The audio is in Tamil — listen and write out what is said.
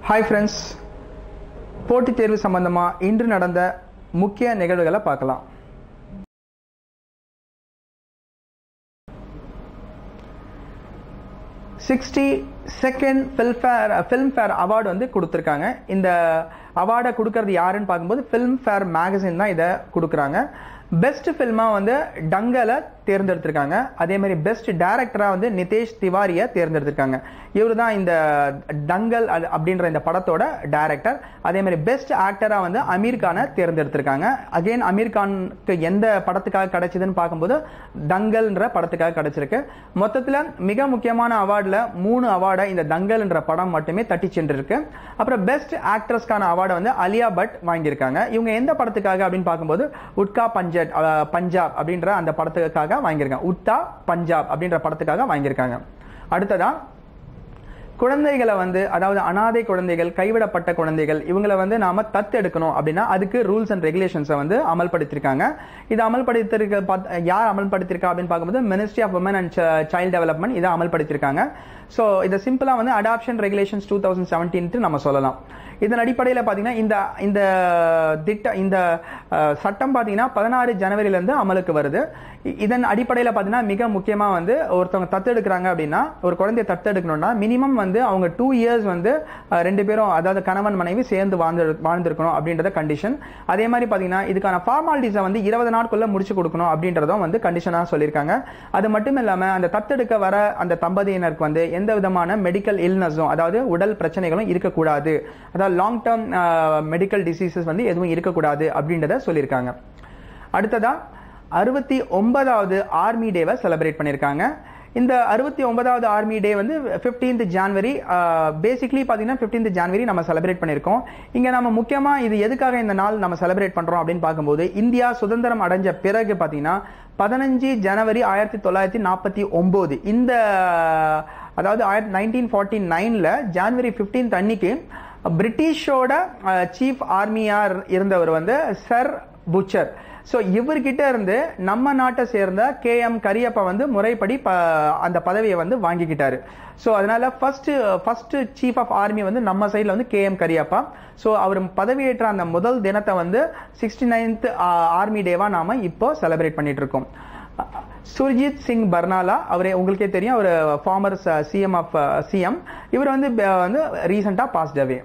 ஹாய் ஃப்ரெண்ட்ஸ், போட்டித் தேர்வு சம்பந்தமாக இன்று நடந்த முக்கிய நிகழ்வுகளை பார்க்கலாம். செகண்ட் ஃபிலிம்ஃபேர் அவார்டு வந்து கொடுத்துருக்காங்க. இந்த அவார்டை கொடுக்கறது யாருன்னு பார்க்கும்போது ஃபிலிம்ஃபேர் மேகசின் தான் இதை கொடுக்குறாங்க. பெஸ்ட் ஃபில்மாக வந்து டங்கலை தேர்ந்தெடுத்திருக்காங்க. அதே மாதிரி பெஸ்ட் டைரக்டராக வந்து நிதேஷ் திவாரியை தேர்ந்தெடுத்திருக்காங்க. இவர் தான் இந்த டங்கல் அப்படின்ற இந்த படத்தோட டைரக்டர். அதே மாதிரி பெஸ்ட் ஆக்டராக வந்து அமீர் கானை தேர்ந்தெடுத்திருக்காங்க. அகெயின் அமீர் கானுக்கு எந்த படத்துக்காக கிடைச்சதுன்னு பார்க்கும்போது டங்கல்ன்ற படத்துக்காக கிடைச்சிருக்கு. மொத்தத்தில் மிக முக்கியமான அவார்டில் 3 அவார்டை இந்த டங்கல்ன்ற படம் மட்டுமே தட்டி சென்றிருக்கு. அப்புறம் பெஸ்ட் ஆக்ட்ரஸ்க்கான அவார்டை வந்து அலியா பட் வாங்கியிருக்காங்க. இவங்க எந்த படத்துக்காக அப்படின்னு பார்க்கும்போது உட்கா பஞ்சாப் அப்படின்ற அந்த படத்துக்காக வாங்கியிருக்காங்க. உத்தா பஞ்சாப் அப்படின்ற படத்துக்காக வாங்கியிருக்காங்க. அடுத்ததா குழந்தைகளை வந்து, அதாவது அனாதை குழந்தைகள், கைவிடப்பட்ட குழந்தைகள், இவங்களை வந்து நாம தத்தெடுக்கணும் அப்படின்னா அதுக்கு ரூல்ஸ் அண்ட் ரெகுலேஷன்ஸை வந்து அமல்படுத்திருக்காங்க. இது யார் அமல்படுத்திருக்கா அப்படின்னு பார்க்கும்போது ministry of women and child development இதை அமல்படுத்திருக்காங்க. ஸோ இதை சிம்பிளா வந்து அடாப்ஷன் ரெகுலேஷன்ஸ் 2017 நம்ம சொல்லலாம். இதன் அடிப்படையில் பார்த்தீங்கன்னா இந்த சட்டம் பார்த்தீங்கன்னா 16 ஜனவரியிலேருந்து அமலுக்கு வருது. இதன் அடிப்படையில் பார்த்தீங்கன்னா மிக முக்கியமாக வந்து ஒருத்தவங்க தத்தெடுக்கிறாங்க அப்படின்னா, ஒரு குழந்தைய தத்தெடுக்கணும்னா மினிமம் வந்து அவங்க 2 இயர்ஸ் வந்து 2 பேரும், அதாவது கணவன் மனைவி சேர்ந்து வாழ்ந்திருக்கணும் அப்படின்றத கண்டிஷன். அதே மாதிரி பார்த்தீங்கன்னா இதுக்கான ஃபார்மாலிட்டிஸை வந்து 20 நாட்குள்ள முடிச்சு கொடுக்கணும் அப்படின்றதும் வந்து கண்டிஷனாக சொல்லியிருக்காங்க. அது மட்டும் இல்லாமல் அந்த தத்தெடுக்க வர அந்த தம்பதியினருக்கு வந்து எந்த விதமான மெடிக்கல் இல்னஸும், அதாவது உடல் பிரச்சனைகளும் இருக்கக்கூடாது, அதாவது லாங் டேர்ம் மெடிக்கல் டிசீசஸ் வந்து எதுவும் இருக்கக்கூடாது அப்படின்றத சொல்லியிருக்காங்க. அடுத்ததா 69வது ஆர்மி டேவை செலிப்ரேட் பண்ணியிருக்காங்க. இந்த 69வது ஆர்மி டே வந்து 15th ஜான்வரி, பேசிக்லி பார்த்தீங்கன்னா 15th ஜான்வரி நம்ம செலிப்ரேட் பண்ணியிருக்கோம். இங்கே நம்ம முக்கியமாக இது எதுக்காக இந்த நாள் நம்ம செலிப்ரேட் பண்ணுறோம் அப்படின்னு பார்க்கும்போது, இந்தியா சுதந்திரம் அடைஞ்ச பிறகு பார்த்தீங்கன்னா 15 ஜனவரி 1949 இந்த, அதாவது 1949ல் ஜான்வரி 15th அன்னைக்கு பிரிட்டிஷோட சீஃப் ஆர்மியார் இருந்தவர் வந்து சர் புச்சர். ஸோ இவர்கிட்ட இருந்து நம்ம நாட்டை சேர்ந்த KM கரியப்பா வந்து முறைப்படி அந்த பதவியை வந்து வாங்கிக்கிட்டாரு. ஸோ அதனால ஃபர்ஸ்ட் சீஃப் ஆஃப் ஆர்மி வந்து நம்ம சைடில் வந்து KM கரியப்பா. ஸோ அவர் பதவியேற்ற அந்த முதல் தினத்தை வந்து 69th ஆர்மி டேவா நாம இப்போ செலிப்ரேட் பண்ணிட்டு இருக்கோம். சுர்ஜித் சிங் பர்னாலா, அவரே உங்களுக்கே தெரியும், அவர் ஃபார்மர் சிஎம். இவர் வந்து ரீசெண்டா பாஸ்ட் அவே.